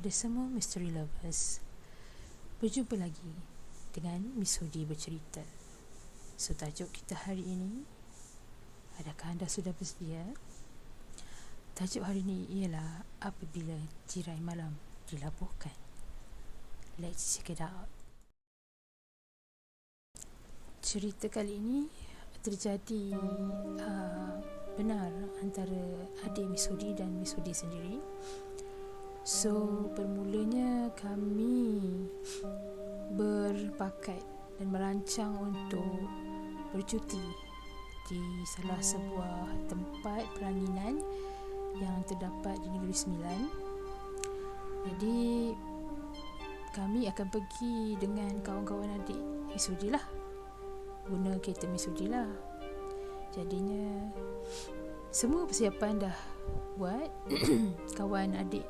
kepada semua mystery lovers. Berjumpa lagi dengan Miss Hudi bercerita. So, tajuk kita hari ini, adakah anda sudah bersedia? Tajuk hari ini ialah apabila tirai malam dilabuhkan. Let's check it out. Cerita kali ini terjadi benar antara adik Miss Hudi dan Miss Hudi sendiri. So, bermulanya kami berpakat dan merancang untuk bercuti di salah sebuah tempat peranginan yang terdapat di Negeri Sembilan. Jadi, kami akan pergi dengan kawan-kawan adik Miss Hudi lah. Guna kereta Miss Hudi lah. Jadinya, semua persiapan dah buat. Kawan adik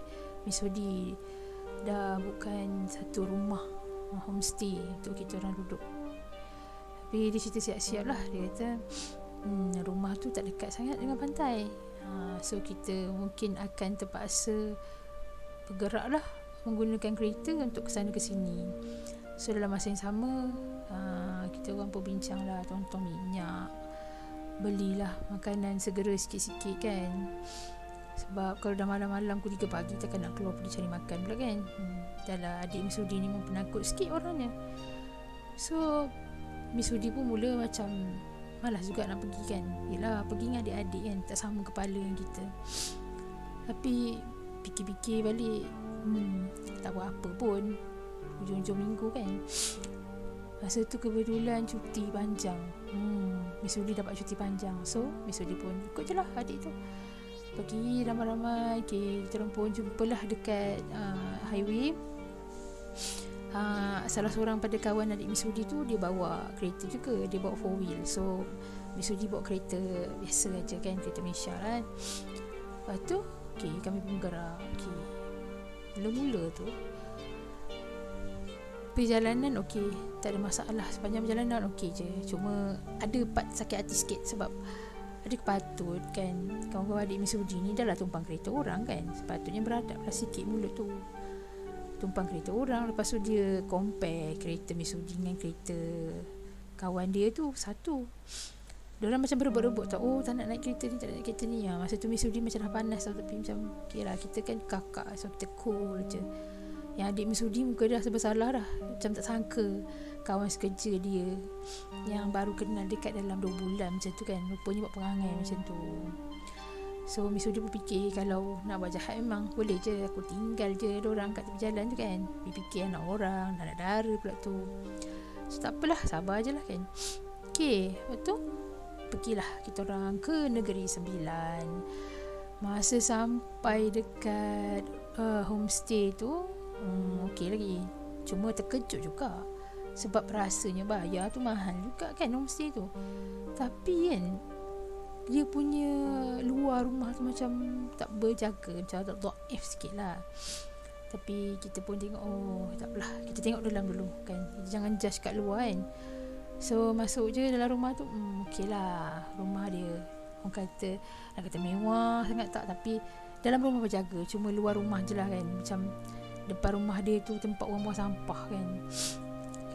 Miss Hudi dah bukan satu rumah homestay untuk kita orang duduk. Tapi dia cerita siap-siap lah. Dia kata rumah tu tak dekat sangat dengan pantai. So kita mungkin akan terpaksa bergerak lah menggunakan kereta untuk kesana ke sini. So dalam masa yang sama kita orang pun bincang lah, tong-tong minyak, belilah makanan segera sikit-sikit kan. Sebab kalau dah malam-malam pukul 3 pagi takkan nak keluar pergi cari makan pula kan. Dah lah adik Miss Hudi ni pun penakut sikit orangnya. So Miss Hudi pun mula macam malas juga nak pergi kan. Yelah, pergi dengan adik-adik kan, tak sama kepala dengan kita. Tapi fikir-fikir balik, tak buat apa pun, hujung-hujung minggu kan. Masa tu kebetulan cuti panjang. Miss Hudi dapat cuti panjang. So Miss Hudi pun ikut je lah adik tu. Pergi ramai-ramai. Okay, kita orang pun jumpalah dekat highway. Salah seorang pada kawan adik Miss Hudi tu, dia bawa kereta juga. Dia bawa 4-wheel. So Miss Hudi bawa kereta biasa aja kan, kereta Malaysia kan. Lepas tu okay, kami pun gerak. Okay, mula-mula tu perjalanan okey, tak ada masalah. Sepanjang perjalanan okey je. Cuma ada part sakit hati sikit sebab ada kepatut kan, kawan-kawan adik Miss Hudi ni dah lah tumpang kereta orang kan. Sepatutnya beradab lah sikit mulut tu. Tumpang kereta orang, lepas tu dia compare kereta Miss Hudi dengan kereta kawan dia tu satu. Diorang macam berebut-rebut tau. Oh, tak nak naik kereta ni, tak nak naik kereta ni. Masa tu Miss Hudi macam dah panas tau. Tapi macam okay lah, kita kan kakak, so kita cool je. Yang adik Miss Hudi muka dah bersalah dah. Macam tak sangka kawan sekerja dia yang baru kenal dekat dalam 2 bulan macam tu kan, rupanya buat perangai macam tu. So Miss Hudi pun fikir kalau nak buat jahat memang boleh je, aku tinggal je diorang kat tepi jalan tu kan. Dia fikir anak orang, anak dara pula tu. So tak apalah, sabar je lah kan. Okay, lepas tu pergilah kita orang ke Negeri Sembilan. Masa sampai dekat homestay tu, okey lagi. Cuma terkejut juga sebab rasanya bayar tu mahal juga kan homestay tu. Tapi kan dia punya luar rumah tu macam tak berjaga, macam tak dhaif sikit lah. Tapi kita pun tengok, oh tak apalah, kita tengok dalam dulu kan. Jangan judge kat luar kan. So masuk je dalam rumah tu, okey lah. Rumah dia orang kata, nak kata mewah sangat tak, tapi dalam rumah berjaga. Cuma luar rumah je lah kan. Macam depan rumah dia tu tempat orang buang sampah kan.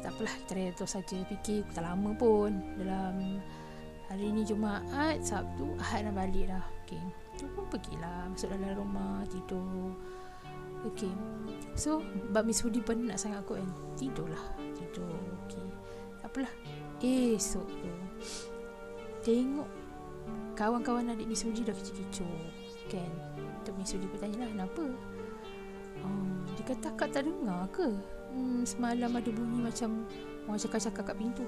Tak apalah, kita reda terus saja. Fikir tak lama pun, dalam hari ni Jumaat, Sabtu, Ahad nak balik dah. Okay, tu pun pergilah masuk dalam rumah, tidur. Okay, so bab Miss Hudi penat sangat kot kan, tidur. Okay, tak apalah. Esok tu tengok kawan-kawan adik Miss Hudi dah kicau-kicau kan. Tu Miss Hudi pun tanya lah, kenapa? Dia kata, akak tak dengar ke? Semalam ada bunyi macam orang cakap-cakap kat pintu.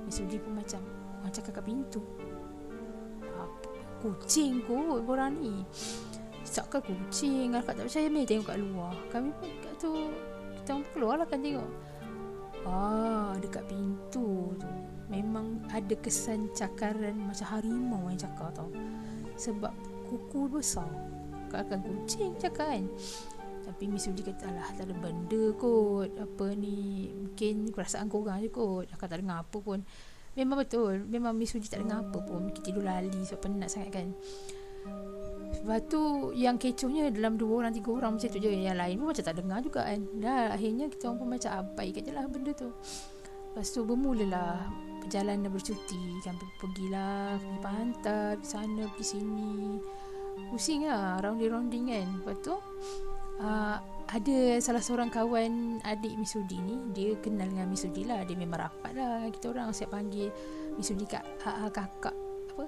Miss Hudi pun macam, orang cakap kat pintu? Apa? Kucing kot korang ni. Takkan kucing. Akak tak percaya, meh tengok kat luar. Kami pun kat tu, kita orang keluar lah kan tengok. Dekat pintu tu memang ada kesan cakaran macam harimau yang cakar tau. Sebab kuku besar. Kan kucing cakap kan. Tapi Miss Hudi kata, alah tak ada benda kot, apa ni, mungkin perasaan korang je kot, akak tak dengar apa pun. Memang betul, memang Miss Hudi tak dengar apa pun. Kita tidur lali sebab penat sangat kan. Lepas tu yang kecohnya dalam 2 orang 3 orang macam tu je, yang lain pun macam tak dengar juga kan. Dah akhirnya kita orang pun macam abaikan je lah benda tu. Lepas tu bermulalah perjalanan bercuti kan, pergilah pergi pantai, pergi sana pergi sini, pusing lah, rounding kan. Lepas tu ada salah seorang kawan adik Miss Sudi ni, dia kenal dengan Miss Sudi lah, dia memang rapat lah. Kita orang siap panggil Miss Sudi kakak apa,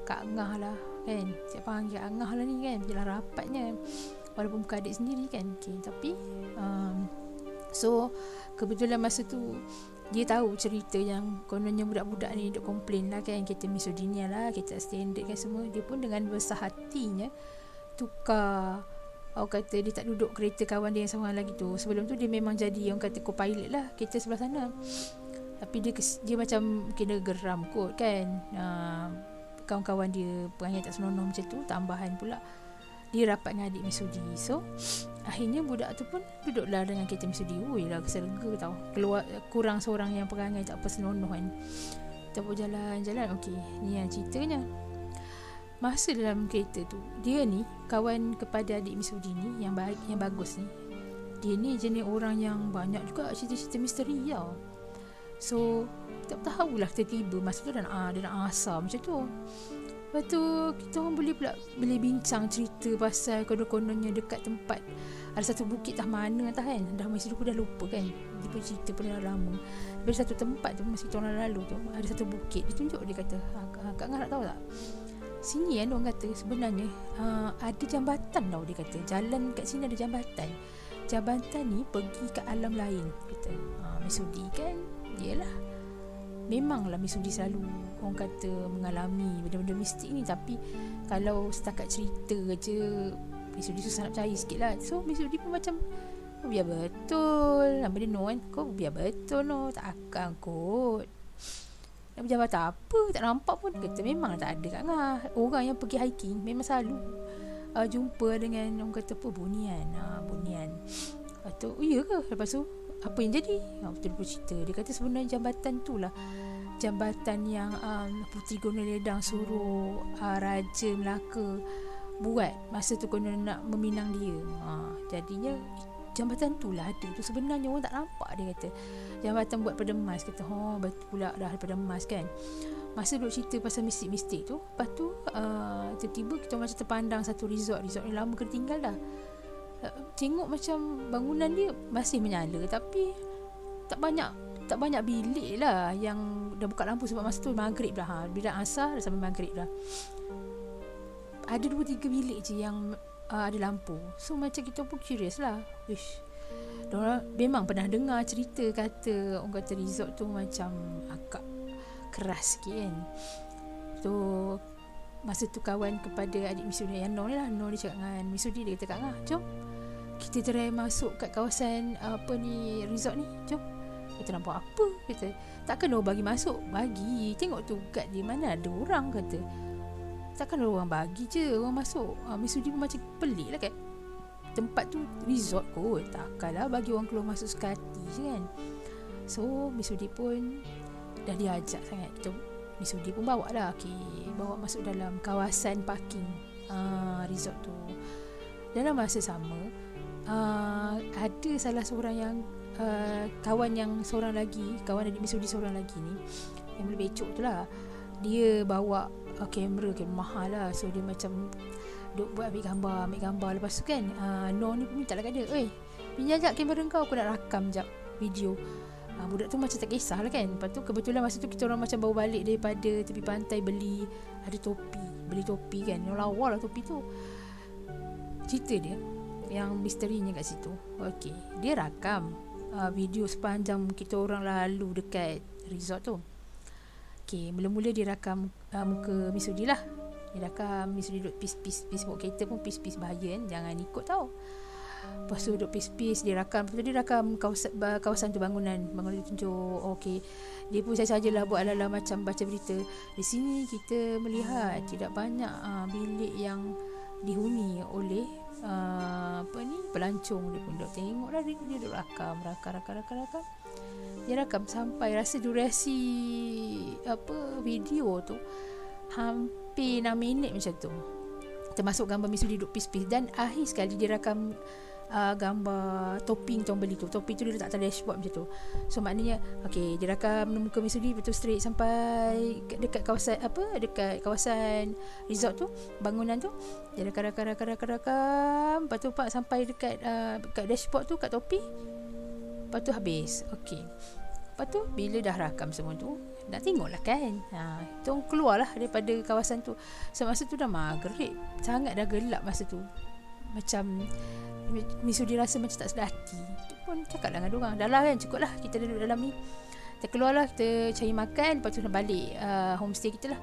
Kak Angah lah kan, siap panggil Angah lah ni kan, jelas rapatnya walaupun bukan adik sendiri kan. Okay, tapi so kebetulan masa tu dia tahu cerita yang kononnya budak-budak ni duk komplain lah kan, kita Miss Sudi ni lah, kita standard kan semua. Dia pun dengan besar hatinya tukar, orang kata dia tak duduk kereta kawan dia yang sama lagi tu. Sebelum tu dia memang jadi orang kata co-pilot lah kereta sebelah sana. Tapi dia macam kena geram kot kan, kawan-kawan dia perangai tak senonoh macam tu, tambahan pula dia rapat dengan adik Miss Sudi. So akhirnya budak tu pun duduklah dengan kereta Miss Sudi. Ui lah keselga tau, keluar kurang seorang yang perangai tak apa senonoh kan. Kita pun jalan-jalan. Okey, ni yang ceritanya. Masa dalam kereta tu, dia ni kawan kepada adik Miss Sudi ni yang bagus ni, dia ni jenis orang yang banyak juga cerita-cerita misteri tau. So tak tahulah tiba-tiba masa tu dia nak asar macam tu. Lepas tu kita orang boleh bincang cerita pasal konon-kononnya dekat tempat ada satu bukit tak mana entah kan, dah masa tu pun dah lupa kan, dia pun cerita pun dah lama. Tapi satu tempat tu masa kita orang lalu tu ada satu bukit, dia tunjuk, dia kata Kak Ngah nak tahu tak, sini kan orang kata sebenarnya ada jambatan tau. Dia kata jalan kat sini ada jambatan ni pergi ke alam lain. Kata Miss Sudi kan, yelah memanglah Miss Sudi selalu orang kata mengalami benda-benda mistik ni, tapi kalau setakat cerita je Miss Sudi susah nak percaya sikit lah. So Miss Sudi pun macam biar betul, nama dia No kan, kau biar betul No, tak akan kot nak berjambatan apa, tak nampak pun. Kata memang tak ada Kak Ngah, orang yang pergi hiking memang selalu jumpa dengan orang kata apa, bunian. Lepas tu iya ke, lepas tu apa yang jadi? Betul dia cerita. Dia kata sebenarnya jambatan tu lah jambatan yang Puteri Gunung Ledang suruh Raja Melaka buat masa tu konon nak meminang dia. Jadinya jambatan tu lah ada tu sebenarnya, orang tak nampak. Dia kata jambatan buat pada emas. Kata betul pula dah daripada emas kan. Masa duk cerita pasal mistik-mistik tu, lepas tu tiba-tiba kita macam terpandang satu resort ni lama kena tinggal dah. Tengok macam bangunan dia masih menyala, tapi tak banyak bilik lah yang dah buka lampu, sebab masa tu maghrib dah, bila asar dah sampai maghrib dah. Ada 2-3 bilik je yang ada lampu. So macam kita pun curious lah. Diorang memang pernah dengar cerita kata orang kata resort tu macam agak keras sikit kan. So masa tu kawan kepada adik Miss Sudi yang No ni lah, No dia cakap dengan Miss Sudi, dia kata Kak Ngah, jom kita try masuk kat kawasan resort ni, jom. Kita nampak apa? Kata takkan orang bagi masuk? Bagi, tengok tu kat dia mana ada orang. Kata takkan orang bagi je orang masuk. Miss Sudi pun macam pelik lah kan, tempat tu resort kot, takkanlah bagi orang keluar masuk sekati je kan. So Miss Sudi pun dah diajak sangat, Miss Sudi pun bawa lah, bawa masuk dalam kawasan parking resort tu. Dalam masa sama ada salah seorang yang kawan adik Miss Sudi seorang lagi ni yang boleh becok tu lah, dia bawa kamera mahal lah. So dia macam duk buat ambil gambar. Lepas tu kan No ni pun minta lah kat dia, pinjam jap kamera kau, aku nak rakam jap video. Budak tu macam tak kisah lah kan. Lepas tu kebetulan masa tu kita orang macam bawa balik daripada tepi pantai, beli topi kan, yang lawa lah topi tu. Cerita dia yang misterinya kat situ, dia rakam video sepanjang kita orang lalu dekat resort tu. Mula-mula dia rakam muka Miss Sudi lah. Dia rakam Miss Sudi duduk pis-pis bawa kereta pun pis-pis, bahaya kan, jangan ikut tau. Lepas tu duduk pis-pis, dia rakam. Lepas tu dia rakam kawasan tu, bangunan tu tunjuk. Dia pun sajalah buat ala-ala macam baca berita. Di sini kita melihat tidak banyak bilik yang dihuni oleh pelancong. Dia pun duduk tengok lah, dia duduk rakam. Dia rakam sampai rasa durasi video tu hampir 6 minit macam tu. termasuk gambar Misudi duduk pis-pis. Dan akhir sekali dia rakam gambar topi yang tuan beli tu. Topi tu dia letak atas dashboard macam tu. So maknanya okay, dia rakam muka Misudi, betul straight sampai dekat kawasan dekat kawasan resort tu, bangunan tu. Dia rakam. Lepas tu pak sampai dekat kat dashboard tu, kat topi. Lepas tu habis. Okay, lepas tu bila dah rakam semua tu, nak tengok lah kan. Kita keluar lah daripada kawasan tu. Semasa tu dah maghrib, sangat dah gelap masa tu. Macam Misudi rasa macam tak sedar hati. Dia pun cakap lah dengan diorang, dah lah kan, cukup lah kita duduk dalam ni. Kita keluar lah, kita cari makan. Lepas tu nak balik homestay kita lah.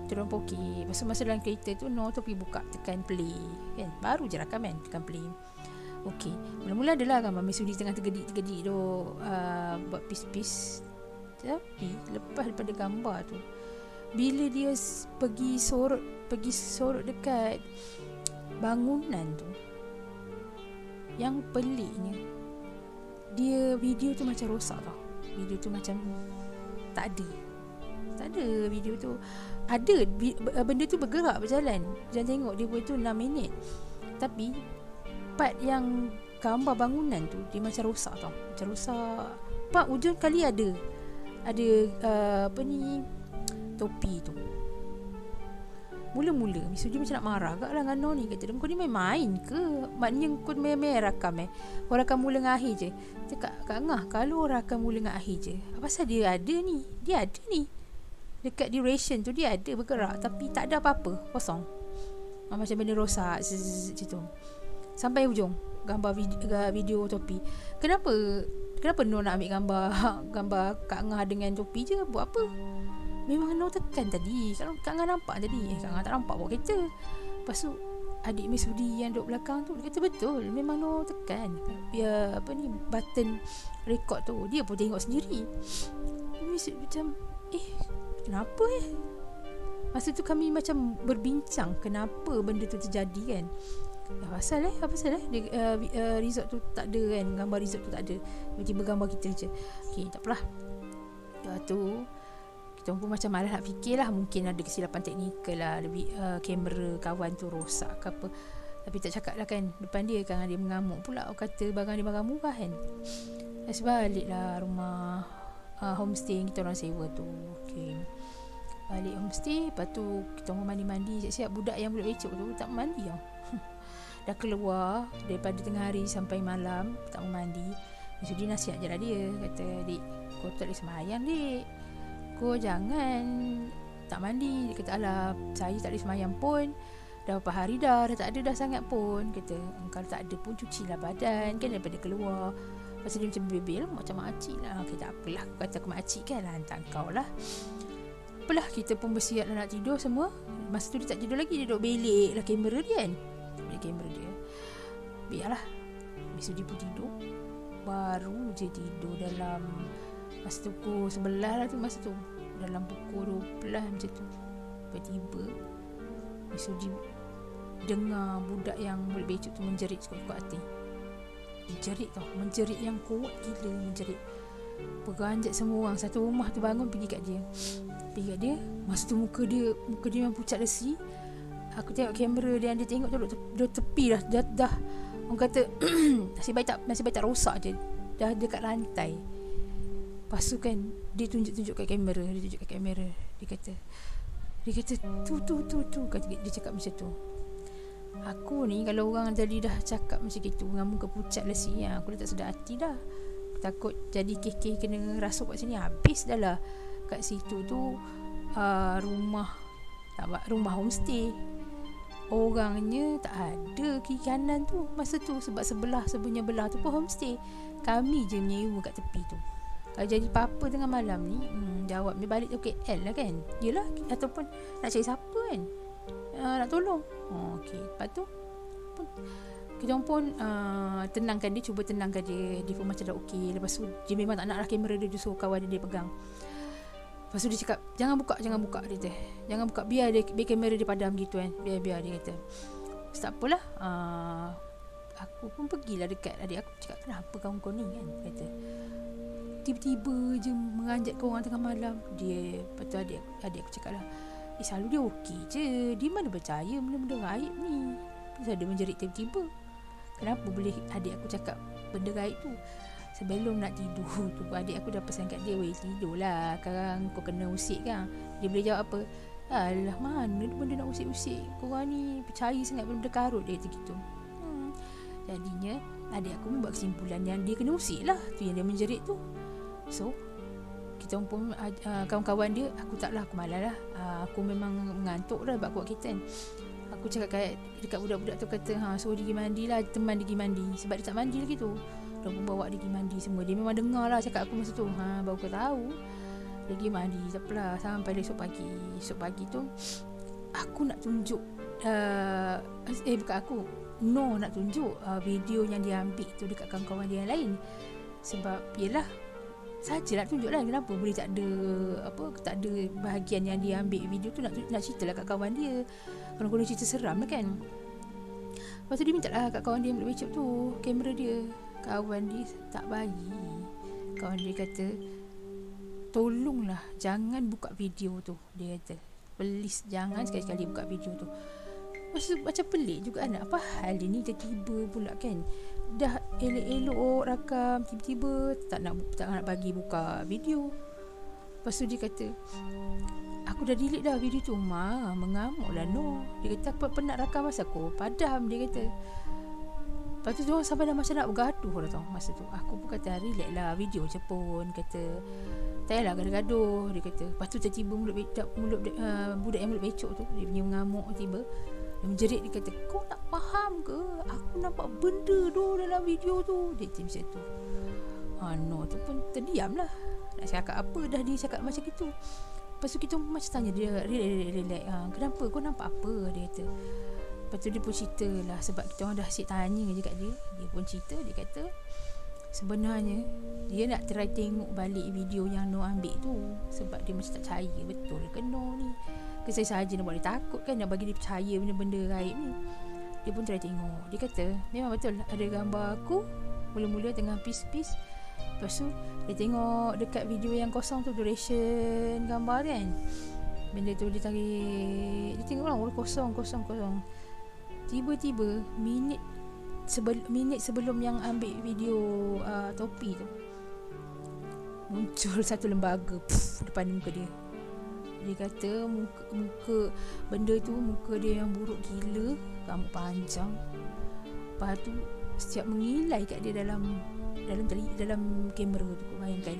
Kita orang pun okay. Masa dalam kereta tu, tu pergi buka, tekan play kan. Baru je rakam kan, tekan play. Okay, mula-mula adalah gambar Misudi tengah tergedik-tergedik tu, buat pis-pis. Tapi lepas daripada gambar tu, bila dia pergi sorot dekat bangunan tu, yang peliknya, dia video tu macam rosak tau. Video tu macam tak ada video tu. Ada benda tu bergerak, berjalan. Jangan tengok dia buat tu 6 minit. Tapi part yang gambar bangunan tu, dia macam rosak tau. Macam rosak. Part ujung kali ada topi tu. Mula-mula Misudi macam nak marah agak lah dengan Noh ni. Kata dia, kau ni main-main ke? Maknanya kau main-main rakam kau rakam mula dengan akhir je. Cakap Kak Ngah, kalau rakam mula dengan akhir je, apa pasal dia ada ni? Dia ada ni, dekat duration tu dia ada bergerak, tapi tak ada apa-apa, kosong. Macam benda rosak macam tu. Sampai hujung gambar video topi. Kenapa Noh nak ambil gambar Kak Ngah dengan topi je? Buat apa? Memang Noh tekan tadi. Kalau Kak Ngah nampak tadi, Kak Ngah tak nampak bawa kereta. Lepas tu adik Misudi yang duduk belakang tu, dia kata betul, memang Noh tekan button record tu. Dia pun tengok sendiri. Misudi macam kenapa masa tu kami macam berbincang kenapa benda tu terjadi kan. Apa pasal resort tu tak ada kan, gambar resort tu tak ada, tiba-tiba gambar kita je. Okay, tak apalah. Lepas tu kita pun macam malas nak fikir lah, mungkin ada kesilapan teknikal lah, lebih kamera kawan tu rosak ke apa. Tapi tak cakap lah kan depan dia kan, dia mengamuk pula. Kata barang dia barang murah kan. Sebalik lah rumah homestay yang kita orang sewa tu. Okay, balik homestay. Lepas tu kita orang mandi-mandi siap-siap. Budak yang budak becok tu tak mandi tau. Dah keluar daripada tengah hari sampai malam tak mandi. Misudi nasihat je lah dia. Kata, dik, kau tak boleh semayang dik, kau jangan tak mandi. Dia kata, alah, saya tak boleh semayang pun dah berapa hari dah tak ada dah sangat pun. Kata, kalau tak ada pun cucilah badan kan daripada keluar. Lepas dia macam bebel, macam makcik lah. Okay, tak apalah, aku kata aku makcik kan lah, hantar kau lah. Apalah, kita pun bersiap nak tidur semua. Masa tu dia tak tidur lagi, dia duduk belik lah kamera dia kan. Kamera dia biarlah. Misudi pun tidur. Baru je tidur dalam masa tu pukul 11 lah tu. Masa tu dalam pukul 12 macam tu, tiba-tiba Misudi dengar budak yang boleh becok tu menjerit sekuat-kuat hati. Menjerit tau, menjerit yang kuat gila. Menjerit, peranjat semua orang satu rumah tu bangun pergi kat dia. Masa tu muka dia memang pucat lesi. Aku tengok kamera dia, yang dia tengok tu duduk tepi dah orang kata nasib baik tak rosak je, dah dekat lantai. Lepas tu kan dia tunjuk kat kamera. Dia kata tu kata dia cakap macam tu. Aku ni kalau orang tadi dah cakap macam gitu dengan muka pucat lesi, aku dah tak sedar hati dah. Aku takut jadi kekeh kena rasuk kat sini, habis dah lah. Kat situ tu rumah homestay. Orangnya tak ada kiri kanan tu masa tu, sebab sebelahnya belah tu pun homestay. Kami je menyewa kat tepi tu. Kalau jadi apa-apa tengah malam ni, jawab dia balik ke KL lah kan. Yelah, ataupun nak cari siapa kan, nak tolong. Okay, lepas tu kita pun tenangkan dia, cuba tenangkan dia. Dia pun macam dah okey. Lepas tu dia memang tak nak lah kamera dia suruh kawan dia pegang. Lepas tu dia cakap, jangan buka dia kata. Jangan buka, biar kamera dia padam gitu kan. Biar dia kata. Tak apalah, aku pun pergilah dekat adik aku. Cakap, kenapa kawan kau ni kan, kata. Tiba-tiba je menganjat ke orang tengah malam. Lepas tu adik aku cakap lah, selalu dia okey je. Dia mana percaya benda-benda gaib ni. Kenapa dia menjerit tiba-tiba? Kenapa boleh adik aku cakap benda gaib tu? Sebelum nak tidur tu, adik aku dah pesan kat dia, weh tidurlah, sekarang kau kena usik kan. Dia boleh jawab apa? Alah, mana benda nak usik-usik, korang ni percaya sangat benda karut, dia kata gitu. Jadinya adik aku membuat kesimpulan yang dia kena usik lah. Tu yang dia menjerit tu. So kita pun kawan-kawan dia, aku taklah, aku malas lah, aku memang mengantuk dah sebab kuat kita kan. Aku cakap dekat budak-budak tu, kata suruh dia pergi mandi lah, teman dia pergi mandi. Sebab dia tak mandi lagi tu. Dia pun bawa dia pergi mandi semua. Dia memang dengar lah cakap aku masa tu. Baru kau tahu. Dia pergi mandi, tak apalah. Sampai esok pagi. Esok pagi tu aku nak tunjuk bukan aku, No nak tunjuk video yang dia ambil tu dekat kawan-kawan dia yang lain. Sebab yelah, sajalah tunjuk lah. Kenapa boleh tak ada bahagian yang dia ambil video tu nak cerita lah kat kawan dia. Kalau cerita seram lah kan. Lepas tu dia minta lah kat kawan dia yang becok tu kamera dia. Kawan dia tak bagi. Kawan dia kata, tolonglah jangan buka video tu. Dia kata, please jangan sekali-sekali buka video tu. Maksud macam pelik juga anak. Apa hal ini tiba-tiba pula kan. Dah elok-elok rakam, tiba-tiba tak nak bagi buka video. Lepas tu dia kata, aku dah delete dah video tu. Mengamuk lah No. Dia kata, apa penat rakam masa aku padam, dia kata. Lepas tu diorang sampai dah macam nak bergaduh dah tau masa tu. Aku pun kata, relax lah, video je pun. Kata, tak payahlah gaduh-gaduh, dia kata. Lepas tu tiba-tiba budak yang mulut becok tu, dia punya mengamuk tiba. Dia menjerit, dia kata, kau tak faham ke? Aku nampak benda tu dalam video tu. Dia kata macam tu. No tu pun terdiam lah. Nak cakap apa, dah dia cakap macam itu. Lepas tu kita macam tanya dia, relax, kenapa, kau nampak apa? Dia kata. Lepas tu dia pun cerita lah. Sebab kita orang dah asyik tanya je kat dia. Dia pun cerita, dia kata, sebenarnya dia nak try tengok balik video yang No ambil tu. Sebab dia macam tak percaya betul ke No ni. Kesai saja nak buat dia takut kan, nak bagi dia percaya benda-benda gaib ni. Dia pun try tengok. Dia kata memang betul ada gambar aku mula-mula tengah pis-pis. Lepas tu dia tengok dekat video yang kosong tu, duration gambar kan, benda tu dia tarik, dia tengok lah kosong. Tiba-tiba minit sebelum yang ambil video topi tu, muncul satu lembaga depan muka dia. Dia kata muka benda tu, muka dia yang buruk gila, rambut panjang. Lepas tu setiap mengilai kat dia dalam kamera tu. Kau bayangkan,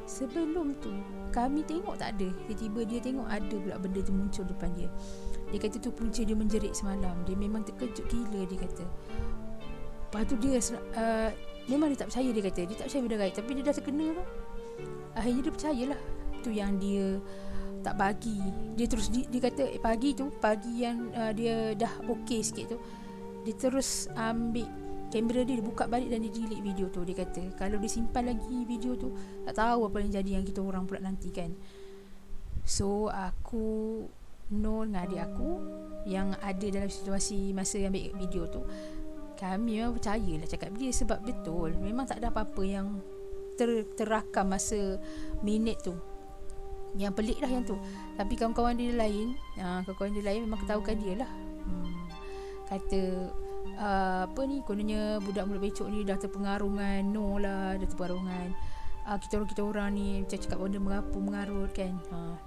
sebelum tu kami tengok tak ada, tiba-tiba dia tengok ada pula benda tu muncul depan dia. Dia kata tu punca dia menjerit semalam. Dia memang terkejut gila, dia kata. Lepas tu dia memang dia tak percaya, dia kata dia tak percaya benda gaib, tapi dia dah terkena tu. Akhirnya dia percayalah. Tu yang dia tak bagi. Dia terus dia kata pagi yang dia dah okey sikit tu, dia terus ambil kamera dia buka balik dan dia delete video tu. Dia kata kalau dia simpan lagi video tu, tak tahu apa yang jadi yang kita orang pula nanti kan. So aku, No dengan adik aku yang ada dalam situasi masa ambil video tu, kami memang percayalah cakap dia. Sebab betul, memang tak ada apa-apa yang terakam masa minit tu. Yang pelik lah yang tu. Tapi kawan-kawan dia lain memang ketahukan dia lah. Kata kononnya budak mulut becok ni dah terpengaruh dengan No lah, dah terpengaruh dengan kita orang ni, macam cakap benda mengarut kan.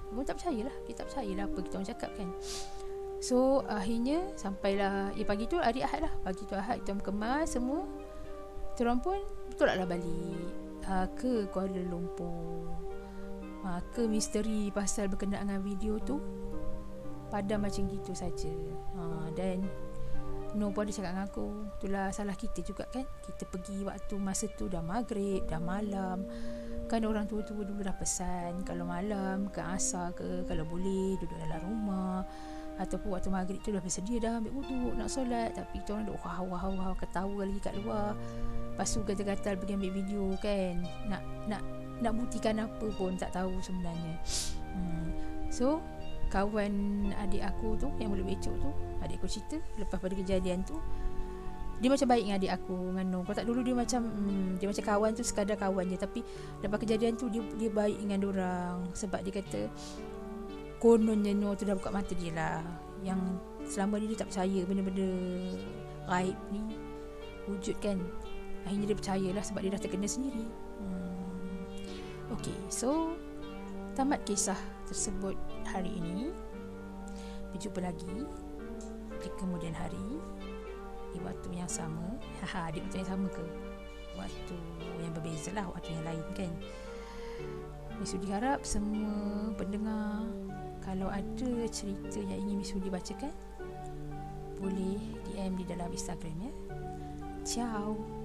Mereka tak percayalah, kita tak percayalah apa kita orang cakap kan. So akhirnya sampailah pagi tu, hari Ahad lah. Pagi tu Ahad kita kemas semua. Kita orang pun betul lah balik ke Kuala Lumpur. Ke misteri pasal berkenaan dengan video tu padam macam gitu saja. Dan No pun ada cakap dengan aku, itulah salah kita juga kan. Kita pergi waktu masa tu dah maghrib, dah malam. Kan orang tua-tua dulu dah pesan, kalau malam ke asar ke, kalau boleh duduk dalam rumah. Ataupun waktu maghrib tu dah bersedia dah ambil wuduk nak solat, tapi kita orang duk wah ketawa lagi kat luar. Lepas tu gatal-gatal pergi ambil video kan. Nak buktikan apa pun tak tahu sebenarnya. So kawan adik aku tu yang mulut becok tu, adik aku cerita lepas pada kejadian tu, dia macam baik dengan adik aku, dengan No. Kalau tak dulu dia macam kawan tu sekadar kawan je, tapi lepas kejadian tu dia baik dengan dorang. Sebab dia kata kononnya Noor tu dah buka mata dia lah, yang selama ni dia tak percaya benda-benda gaib ni wujud kan. Akhirnya dia percayalah sebab dia dah terkena sendiri. Okay, so tamat kisah tersebut hari ini. Berjumpa lagi di kemudian hari di waktu yang sama. Di waktu yang sama ke? Waktu yang berbeza lah, waktu yang lain kan. Miss Sudi harap semua pendengar, kalau ada cerita yang ingin Miss Sudi bacakan, boleh DM di dalam Instagram ya. Ciao.